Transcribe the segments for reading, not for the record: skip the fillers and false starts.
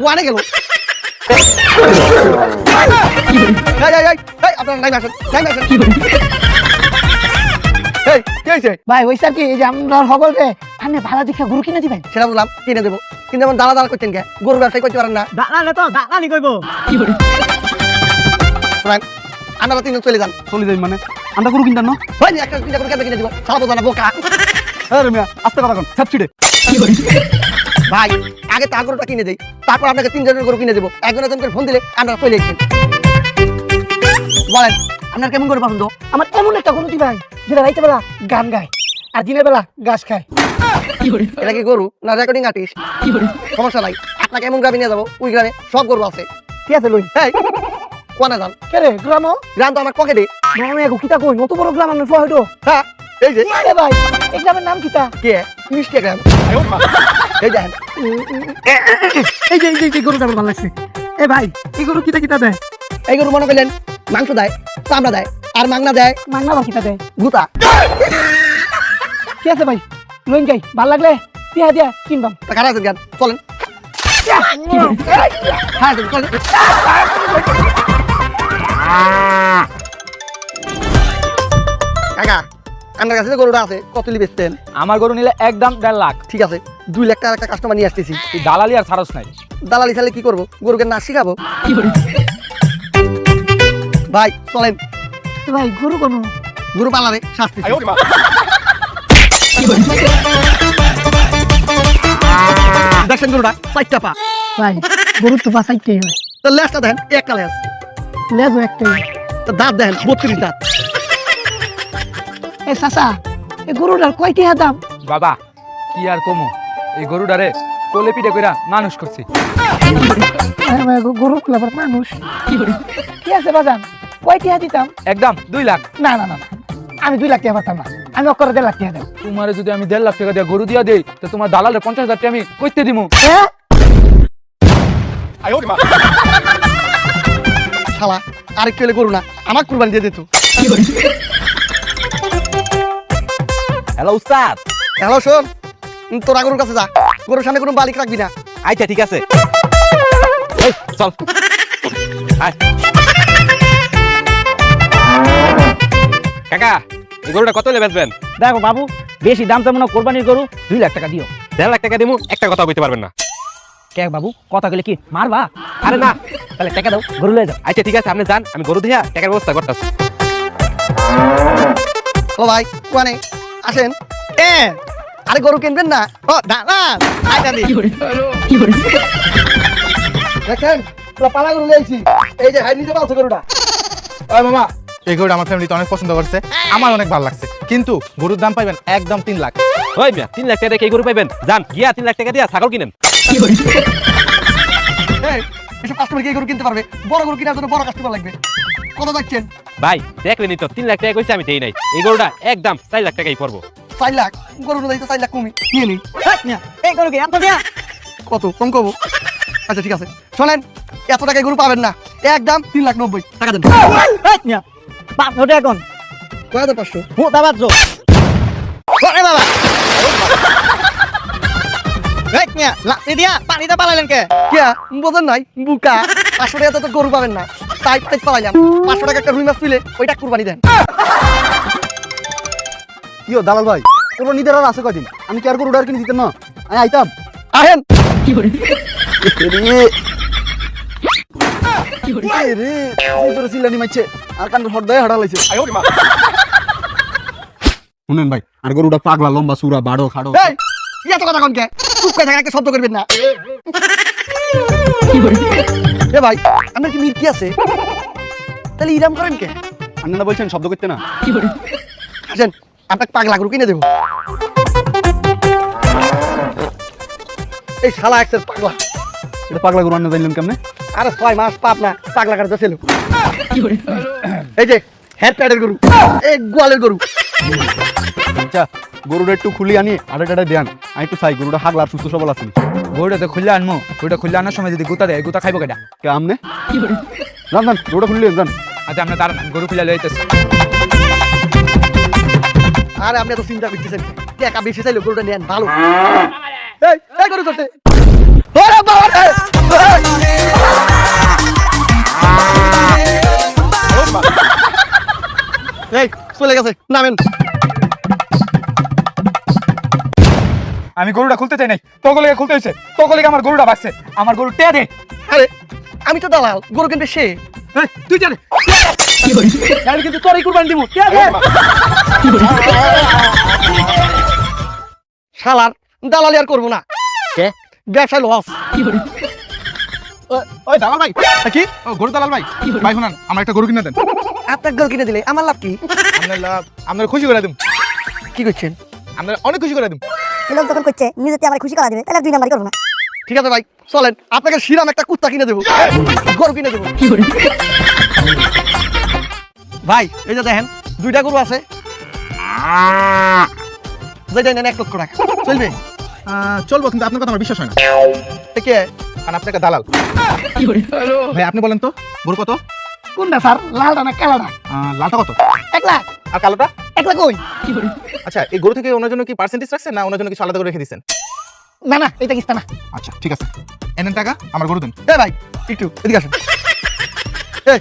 ওয়ানে গেল আপনার নাই আসেন ভাই ওই স্যার কি এই যে আমরা সকলকে সামনে ভাড়া দীক্ষা গরু কিনে দিবেন? সেটা বললাম কিনে দেবো, কিন্তু এমন দাঁড়া দাঁড়া করছেন কে? গরু ব্যবসায় করতে পারেন না? দাঁড়ানি কইব আমরা তিনজন চলে যান। চলে যাই মানে আমরা গরু কিনতাম না? একটা তিনটা গরু কিনে দিব, সারা বোঝা না বোকা। আস্তে কথা কোন ছাপছিড়ে ভাই আগে তার গরুটা কিনে দেই, তারপর আপনাকে তিনজনের গরু কিনে দেবো। একজন একজন করে ফোন দিলে আমরা চলে এসেছেন। বলেন আপনার কেমন করে পছন্দ? আমার এমন একটা গরু দি ভাই যেটা রাইতে বেলা গান গায় আর দিনের বেলা ঘাস খায়। এটা কি গরু না রেকর্ডিং আর্টিস্ট? সমস্যা নাই, আপনাকে এমন গ্রামে নিয়ে যাবো, ওই গ্রামে সব গরু আছে। ঠিক আছে লই। কোনে যান? কে রে গ্রামও? গ্রাম তো আমার পকেটে। গ্রামে কিতা কই নত বড় গ্রাম আমার ফটো। হ্যাঁ এই যে এ ভাই এই গ্রামের নাম কিতা? কে মিষ্টি গ্রাম। এই দেখেন এই যে গরুটা আমার ভালো লাগছে। এ ভাই এই গরু কিতা কিতা দেয়? এই গরু মনে করলেন মাংস দেয়, চামড়া দেয়, আর মাংনা দেয়, মাংনা আবার কিতা দেয়? গুতা। ঠিক আছে ভাই লইন যাই, ভাল লাগলে টিয়া দিয়া কিনবাম। খারাপ আছে জ্ঞান, চলেন। হ্যাঁ চলেন। কাকা আপনার কাছে যে গরুটা আছে কত লি বেচতেন? আমার গরু নিলে একদম 1.5 লাখ। ঠিক আছে 2 লাখ টাকার একটা কাস্টমার নিয়ে আসতেছি। তুই দালালি আর ছাড়স নাই। দালালি ছাড়লে কি করবো? গরুকে নাচ শিখাবো। ভাই চলেন। ভাই গরু কোন? গরু পালারে শাস্তি। দেখছেন গরুটা 4টা পা। ভাই গরু তো বাঁচাইতেই হয়। তো লেজটা দেখেন একটা লেজ, লেজও একটাই। তো দাঁত দেখেন 32 দাঁত। এ চাচা এই গরুটার কয়টি দাম? বাবা কি আর কমু, এই গরুটারে কোলে পিঠে কইরা মানুষ করছি। গরু আবার মানুষ কি আছে বাজান, কয়টি দিতাম? একদম 2 লাখ। না না না আমি 2 লাখ টাকা পাতাম না, আমি অকরে 1.5 লাখ টাকা দেব। তোমারে যদি আমি 1.5 লাখ টাকা দিয়ে গরু দিয়া দেই তো তোমার দালালের 50,000 টাকা আমি কইতে দিমু। শালা আরেকটু হলে গরু না আমার কুরবানি দিয়ে দিত। হ্যালো উস্তাদ। হ্যালো শোন, তোরা গরুর কাছে যা, গরুর সামনে কোনো বালিক রাখবি না। আচ্ছা ঠিক আছে, এই চল। কাকা এই গরুটা কত হলে বেচবেন? দেখো বাবু বেশি দাম তেমন কোরবানির গরু 2 লাখ টাকা দিও। 1.5 লাখ টাকা দিমু, একটা কথা কইতে পারবেন না। কে বাবু কথা কইলে কি মারবা? আরে না, তাহলে টাকা দাও, গরু লয়ে যাও। আচ্ছা ঠিক আছে আপনি যান, আমি গরু দিয়া টাকার ব্যবস্থা করতেছি। ও ভাই কোয়ানে আসেন। আরে গরু কিনবেন না? ও দাঁড়া আইটা দি দেখেন পুরো পালা গরু লইছি। এই যে হাই নিতে পারছো গরুটা। ওই মামা এই গরুটা আমার ফ্যামিলিতে অনেক পছন্দ করছে, আমার অনেক ভালো লাগছে, কিন্তু গরুর দাম পাইবেন একদম 3 লাখ। ওই মিয়া 3 লাখ টাকা দিয়ে এই গরু পাইবেন? যান গিয়া 3 লাখ টাকা দিয়া ছাগল কিনেন। এই এসব কাস্টমার কি গরু কিনতে পারবে? বড় গরু কেনার জন্য বড় কাস্টমার লাগবে। কত যাচ্ছেন? ভাই দেখলেনি তো 3 লাখ টাকা কইছে, আমি দেই নাই। এই গরুটা একদম 4 লাখ টাকাই পড়বো। 4 লাখ গরু দিতে 4 লাখ কমই নিয়ে নেই। এই গরু কি এত দিয়া? কত কম কব? আচ্ছা ঠিক আছে শোনেন, এত টাকায় গরু পাবেন না, একদম 3,90,000 টাকা দেন। মিয়া বাপ ওটা এখন 5,500 মোটা বাজো। ওরে বাবা এই মিয়া লাতি দিয়া পানিতে পালাইলেন কে? কে বুঝেন নাই বুকা? 500 টাকা তো গরু পাবেন না, তাই পালাইলাম। 500 টাকা একটা রুই মাছ তুলে ওইটা কুরবানি দেন। কিও দালাল ভাই কোন নিদের আর আছে কয়দিন? আমি কি আর গরুটা কিনে দিতেন না? আমি আইতাম। আহেন রে তোর চিল্লানি মাইছে আর কান্ড হড়দায় হাড়া লাইছে। শুনেন ভাই আর গরুটা পাগলা, লম্বা চূড়া, বাড়ো খাড়ো। এই এত কথা কোন কে? চুপ করে থাকা, একটা শব্দ করবেন না। এ ভাই আপনার কি মির্কি আছে? তাহলে ইরাম করেন কে? আপনারা বলছেন শব্দ করতে না? আসেন আপনাকে পাগলা গরু কিনে দেবো। এই শালা একসের পাগলা। এটা পাগলা গরু আনতে জানলেন কেমনে? আরে 6 মাস পাপ না, পাগলা কাটা ছিল। এই যে হেড প্যাডের গরু, এই গোয়ালের গরু। আচ্ছা গরুটা একটু খুলি আনি আড়াটা দেন আমি একটু চাই গরুটা হাগলা আর সুস্থ সবল আছে গরুটা তো খুললে আনমো, গরুটা খুললে আনার সময় যদি গুতা দেয়, গুতা খাইবো কেটা? কে আমনে জান জান গরুটা খুললি জান আচ্ছা আপনার দাঁড়ান, আমি গরু খুলে লইতেছি। আর আপনি এত চিন্তা করতেছেন, টাকা বেশি চাইলে গরুটা নেন ভালো। এই গরু করতে ওরে বাবা রে! এই চলে গেছে, নামেন। আমি গরুটা খুলতে চাই নাই, তগলে খুলতে হয়েছে, তগলে আমার গরুটা বাঁচছে, আমার গরু টেয়া দে। আরে আমি তো দালাল, গরু কিনবে সে। তুই জানে আমি কিন্তু তোরই কুরবানি দিব। শালার দালালি আর করবো না, ব্যবসায় লস। ওই দালাল ভাই, কি ও গরু দালাল ভাই, ভাই শুনান আমার একটা গরু কিনে দেন। আপনার গরু কিনে দিলে আমার লাভ কি? আপনার লাভ, আপনার খুশি করে দিম, কি করছেন? আপনার অনেক খুশি করে দিম। লোক যখন করছে নিজেতে আমার খুশি করা দেবে তাহলে 2 নাম্বারই করবো না। ঠিক আছে ভাই চলেন, আপনাকে শিরাম একটা কুত্তা কিনে দেবো, গরু কিনে দেবো। ভাই এই যে দেখেন 2টা গরু আছে, যেটা নেন 1 লক্ষ টাকা চলবে? চলবো, কিন্তু আপনার কথা আমার বিশ্বাস হয় না, এ কে? কারণ আপনি একটা দালাল। ভাই আপনি বলেন তো গরু কত? কোনটা স্যার, লালটা না কালাটা? লালটা কত 1 লাখ। আর কালোটা? 1 লাখ ওই। আচ্ছা এই গরু থেকে ওনার জন্য কি পার্সেন্টেজ রাখছেন না ওনার জন্য কিছু আলাদা করে রেখে দিচ্ছেন? না না, এটা কিস্তা না। আচ্ছা ঠিক আছে, এনেন টাকা, আমার গরু দেন। এ ভাই একটু এদিকে আসেন। এই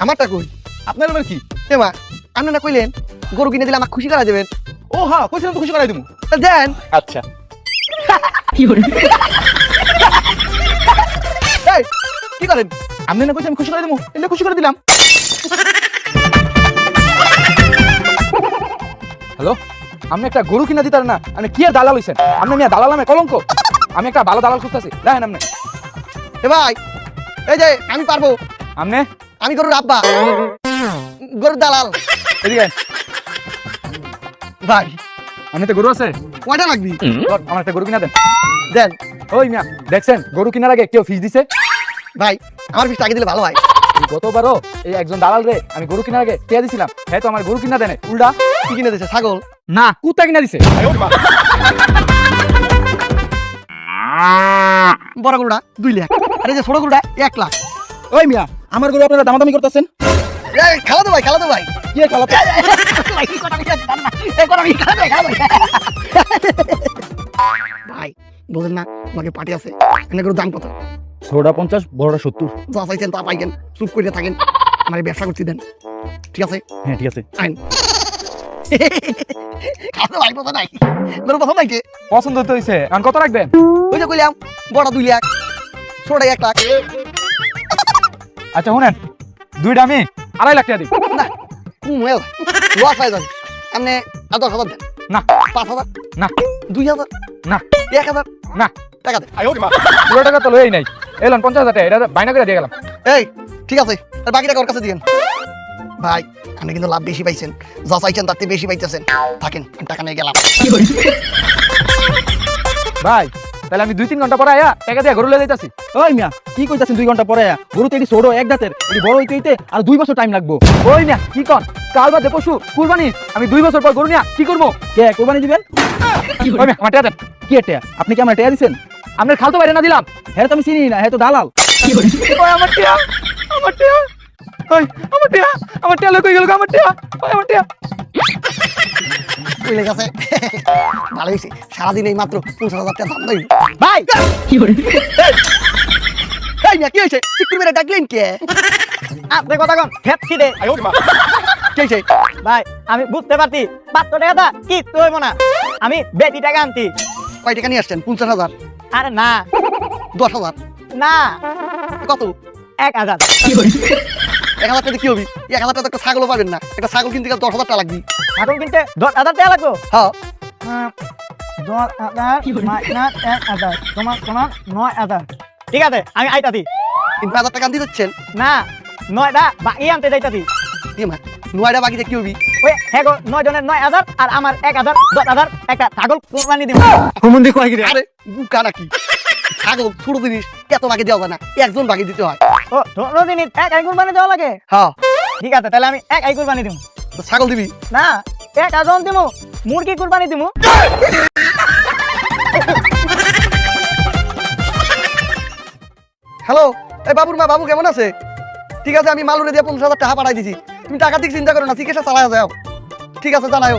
আমারটা কই? আপনার আবার কি? এ মা আপনি না কইলেন গরু কিনে দিলে আমাকে খুশি করা দেবেন? ও হ্যাঁ কইছিলাম তো খুশি করাই দিমু। তা দেন। আচ্ছা এই কি করেন? আপনি না কইছেন আমি খুশি করে দিমু, এলে খুশি করে দিলাম। হ্যালো, আমি একটা গরু কিনা দিতার না, আমি কি আর দালাল হইছেন? আপনি মিয়া দালাল নামে কলঙ্ক। আমি একটা ভালো দালাল খুঁজতেছি, দেখেন আপনি। এ ভাই এই যে আমি পারবো, আপনি আমি গরুর আব্বা, গরুর দালাল। এদিকে আয়। ভাই আপনি তো গরু আছে, কয়টা লাগবি? ধর, আমার একটা গরু কিনা দেন। দেন। ওই মিয়া দেখছেন গরু কিনার আগে কেউ ফিস দিছে? ভাই আমার ফিসটা আগে দিলে ভালো হয়। এই গতবারও এই একজন দালাল রে আমি গরু কিনার আগে টিয়া দিছিলাম, হ্যাঁ তো আমার গরু কিনা দেনে উল্টা কি কিনে দিয়েছে? ছাগল? না কুত্তা কিনা দিছে। বড় গরুটা 2 লাখ, আর এই যে ছোট গরুটা 1 লাখ। ওই মিয়া আমার গরু আপনারা দামাদামি করতেছেন? খালাতো ভাই, খালাতো ভাই। কি খেলাতে? ভাই বলেন না আমাকে পার্টি আছে, এনে গরুর দাম কত? ছোটটা 50, বড়টা 70। যা চাইছেন তা পাইছেন, চুপ করে থাকেন, আমার ব্যবসা করতে দেন। ঠিক আছে হ্যাঁ ঠিক আছে। আইন। খালাতো ভাই পছন্দ নাই, গরু পছন্দ নাই কে? পছন্দ তো হয়েছে, এখন কত রাখবেন? ওই যে কইলাম বড় 2 লাখ, ছোটটা 1 লাখ। আচ্ছা শুনেন, 2টা আমি 2.5 লাখ টাকা দিই। না লস হয়ে যাবে, আপনি 10,000 দেন। না 5,000, না 2,000, না 1,000 না, টাকা দেন। পুরো টাকা তো লই নাই, এলেন 50,000 টাকা, এটা বাইনা করে দিয়ে গেলাম। এই ঠিক আছে, আর বাকি টাকা ওর কাছে দিয়েন। ভাই আপনি কিন্তু লাভ বেশি পাইছেন, যা চাইছেন তার থেকে বেশি পাইতেছেন, থাকেন আমি টাকা নিয়ে গেলাম। ভাই তাহলে আমি 2-3 ঘন্টা পরে আয়া টাকা দিয়ে গরু লয়ে যাইতাছি। ওই মিয়া কি কইতাছেন 2 ঘন্টা পরে আয়া? গরু তো এটি ছোট এক দাঁতের, এটি বড় হইতে আর 2 বছর টাইম লাগবো। ওই মিয়া কি কর, কাল বাদে পশু কুরবানি, আমি 2 বছর পর গরু নিয়া কি করবো? কে কুরবানি দিবেন? ওই মিয়া আমার টাকা দেন। কি টাকা? আপনি কি আমার টাকা দিছেন? আপনার খালতো বাইরে না দিলাম, হ্যাঁ তো আমি চিনি না, হ্যাঁ তো দালাল। ওই আমার টাকা, আমার টাকা, ওই আমার টাকা, আমার টাকা লই কই গেল? আমার টাকা, ওই আমার টাকা। বুঝলে গেছে ভালো হয়েছে, সারাদিন এই মাত্র 50,000 টাকা দাম দেয়। ভাই এই মিয়া কি হয়েছে? চিকুর মেরে ডাকলেন কে? আপনি কথা কন খেত কি দে? কি হয়েছে? ভাই আমি বুঝতে পারছি 500 টাকা কি তুই মনা, আমি বেটি টাকা আনতি। কয় টাকা নিয়ে আসছেন? 50,000? আরে না 10,000? না, কত? 1,000। 1,000 টাকা কি হবি? 1,000 টাকা একটা ছাগলও পাবেন না, একটা ছাগল কিনতে গেলে 10,000 টাকা লাগবে। এখন কিনতে 10,000 টাকা লাগবো। হ্যাঁ 10,000 মাইনাস 1,000 তোমার 9,000। ঠিক আছে আমি আইতাছি। 3,000 টাকা আনতে যাচ্ছেন? না 9টা বাকি আনতে যাইতাছি। কি মা 9টা বাকিতে কি হবি? ওই হ্যাঁ গো 9 জনের 9,000 আর আমার 1,000, 10,000 একটা ছাগল কুরবানি দিব। আরে বুকা নাকি? ছাগল ছোট জিনিস, এত বাকি দেওয়া যায় না, একজন বাকি দিতে হয়। ও ধরো দিন এক কুরবানি দেওয়া লাগে। হ্যাঁ ঠিক আছে তাহলে আমি এক কুরবানি দিব। তো ছাগল দিবি? না এটা জন দিমু মুরগি কুরবানি দিমু। হ্যালো, এই বাবুর মা, বাবু কেমন আছে? ঠিক আছে, আমি মালুরে দিয়ে 50,000 টাকা পাঠাই দিছি। তুমি টাকা দিক চিন্তা করো না, চিকিৎসা চালায় যাও। ঠিক আছে, জানাও।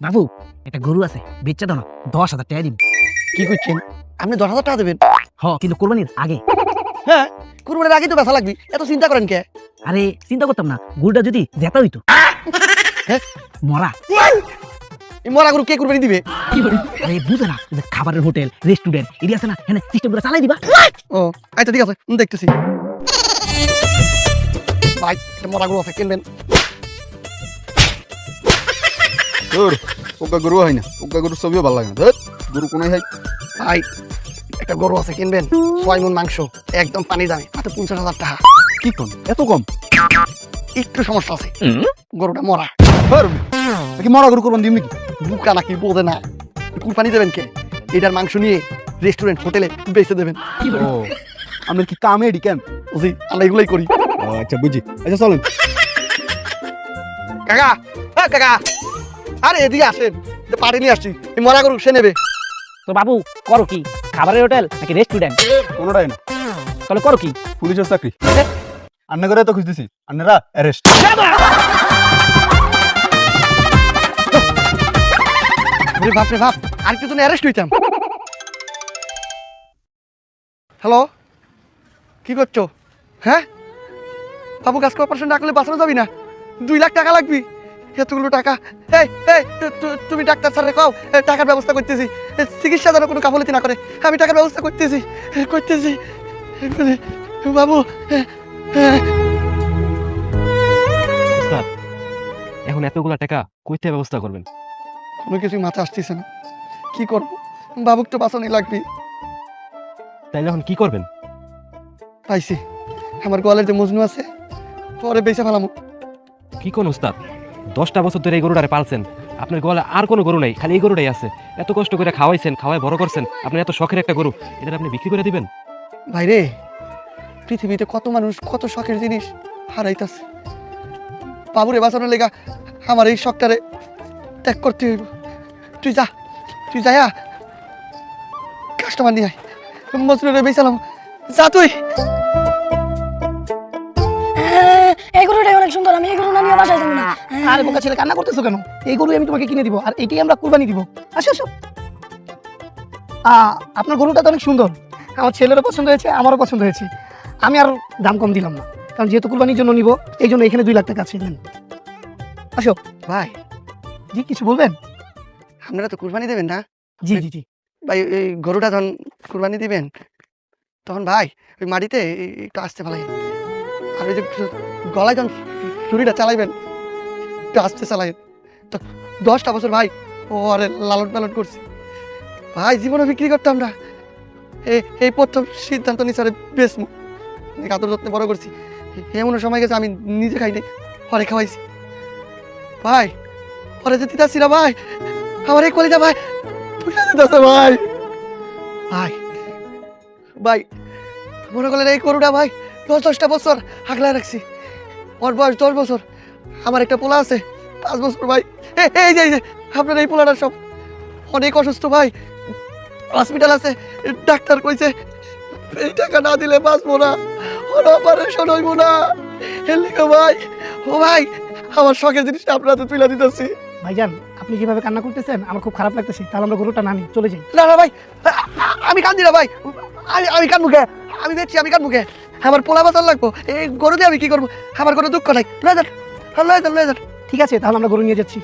বাবু একটা গরু আছে, বেচা দাও না, 10,000 টাকা দিম। কি করছেন আপনি? 10,000 টাকা দেবেন? হ, কিন্তু কোরবানির আগে। হ্যাঁ, কুরবানির আগে তো বেচা লাগবে, এত চিন্তা করেন কে? আরে চিন্তা করতাম না, গরুটা যদি জেতা হইতো। হ্যাঁ? মরা। এই মরা গরু কে কুরবানি দিবে? আরে বুঝে না, যে খাবারের হোটেল রেস্টুরেন্ট এরিয়া আছে না, হ্যাঁ সিস্টেম করে চালাই দিবা। ও আচ্ছা, ঠিক আছে, দেখতেছি। ভাই, একটা মরা গরু আছে, কিনবেন? তোর ওকা গরু হয় না, ওকা গরুর ছবিও ভালো লাগে না। ধর গরু কোনায় হয়। ভাই, একটা গরু আছে, কিনবেন? 6 মণ মাংস, একদম পানি দামে, মাত্র 50,000 টাকা। কি কোন এত কম? একটু সমস্যা আছে, গরুটা মরা। ধর কি মরা গরু কোরবানি দিম নাকি? বুকা নাকি বোঝে না? কুরবানি দেবেন কে? এটার মাংস নিয়ে রেস্টুরেন্ট হোটেলে বেচে দেবেন। ও আমরা কি কামেডি ক্যাম্প? জি, আমরা এগুলোই করি। আচ্ছা বুঝি। আচ্ছা চলেন। কাকা, হ্যাঁ কাকা, আরে এদিকে আসেন, পাড়ে নিয়ে আসছি, এই মরা গরু সে নেবে। তো বাবু করো কি, খাবারের হোটেল নাকি রেস্টুরেন্ট? কোনোটাই না, তাহলে করো কি? পুলিশের চাকরি। আন্না করে তো খুঁজতেছি, আন্নারা অ্যারেস্ট। বাপরে বাপ, আর কিছু অ্যারেস্ট হইতাম। হ্যালো, কি করছো? হ্যাঁ বাবু, গাছকে অপারেশন না করলে বাঁচানো যাবি না, 2 লাখ টাকা লাগবে। এতগুলো টাকা? এই এই তুমি ডাক্তার স্যার রেখাও, টাকার ব্যবস্থা করতেছি, চিকিৎসা যেন কোনো গাফলতি না করে, আমি টাকার ব্যবস্থা করতেছি। বাবু, উস্তাদ, এখন এতগুলা টাকা কইতে ব্যবস্থা করবেন? কোনো কিছুই মাথা আসতেছে না, কি করবো? বাবুক তো বাঁচানোই লাগবে। তাইলে এখন কি করবেন? পাইছি, আমার গোয়ালের যে মজনু আছে, পরে বেঁচে ফেলাম। কি কোন উস্তাদ, 10টা বছর ধরে এই গরুটারে পালছেন, আপনার গলা আর কোনো গরু নাই, খালি এই গরুটাই আছে। এত কষ্ট করে খাওয়াইছেন, খাওয়াই বড় করছেন, আপনি এত শখের একটা গরু, এটা আপনি বিক্রি করে দিবেন? ভাইরে, পৃথিবীতে কত মানুষ কত শখের জিনিস হারাইতেছে। বাবুরে বাঁচানোর লেগা আমার এই শখটারে ত্যাগ করতে হইব। তুই যায়া কাস্টমার নিয়ে আয়, মজনুরে বেচালাম, যা তুই। এই গরুটাই অনেক সুন্দর, আমি এই গরু না নিয়ে বাসায় যাবো না। আরে বোকা ছেলে, কান্না করতেছো কেন? এই গরু আমি তোমাকে কিনে দিব, আর এটাই আমরা কুরবানি দিব। আসো আসো। আপনার গরুটা তো অনেক সুন্দর, আমার ছেলেরও পছন্দ হয়েছে, আমারও পছন্দ হয়েছে। আমি আর দাম কম দিলাম না, কারণ যেহেতু কুরবানির জন্য নিব, এই জন্য এখানে 2 লাখ টাকা আছে। নেন, আসো। ভাই, জি কিছু বলবেন? আপনারা তো কুরবানি দেবেন না? জি জি জি। ভাই, এই গরুটা যখন কুরবানি দিবেন, তখন ভাই ওই মাটিতে একটু আসতে ফেলাই, আর ওই যে গলায় যখন ছুরিটা চালাইবেন, একটু আসতে চালাই। তো 10টা বছর ভাই ও আরে লালন পালন করছি ভাই, জীবনে বিক্রি করতাম না, এই প্রথম সিদ্ধান্ত নিচ্ছে আরে বেশ আদর যত্নে বড় করছি। এমন সময় গেছে আমি নিজে খাই নাই, হরে খাওয়াইছি ভাই, হরে যে দিতাছি না ভাই, আমার এই কলিটা ভাই ভাই ভাই ভাই মনে করলেন এই গরুটা ভাই 10টা বছর আগলায় রাখছি। ওর বয়স 10 বছর, আমার একটা পোলা আছে 5 বছর ভাই। এই যে আপনার এই পোলাটা সব অনেক অসুস্থ ভাই, হসপিটাল আছে, ডাক্তার কইছে এই টাকা না দিলে বাঁচবো না, ওর অপারেশন হইব না। এলিকে ভাই, ও ভাই আমার শখের জিনিসটা আপনাদের তুলে দিতেছি। ভাইজান, আপনি যেভাবে কান্না করতেছেন আমার খুব খারাপ লাগতেছে, তাহলে আমরা গরুটা না নিই, চলে যাই। না না ভাই, আমি কান্দি না ভাই, আমি কান্দবো কে? আমি দেখছি আমি কান্দবো কে? আমার পোলা বাঁচান লাগবো, এই গরু দিয়ে আমি কি করবো? আমার কোনো দুঃখ নাই, লয়ে যান। ঠিক আছে, তাহলে আমরা গরু নিয়ে যাচ্ছি।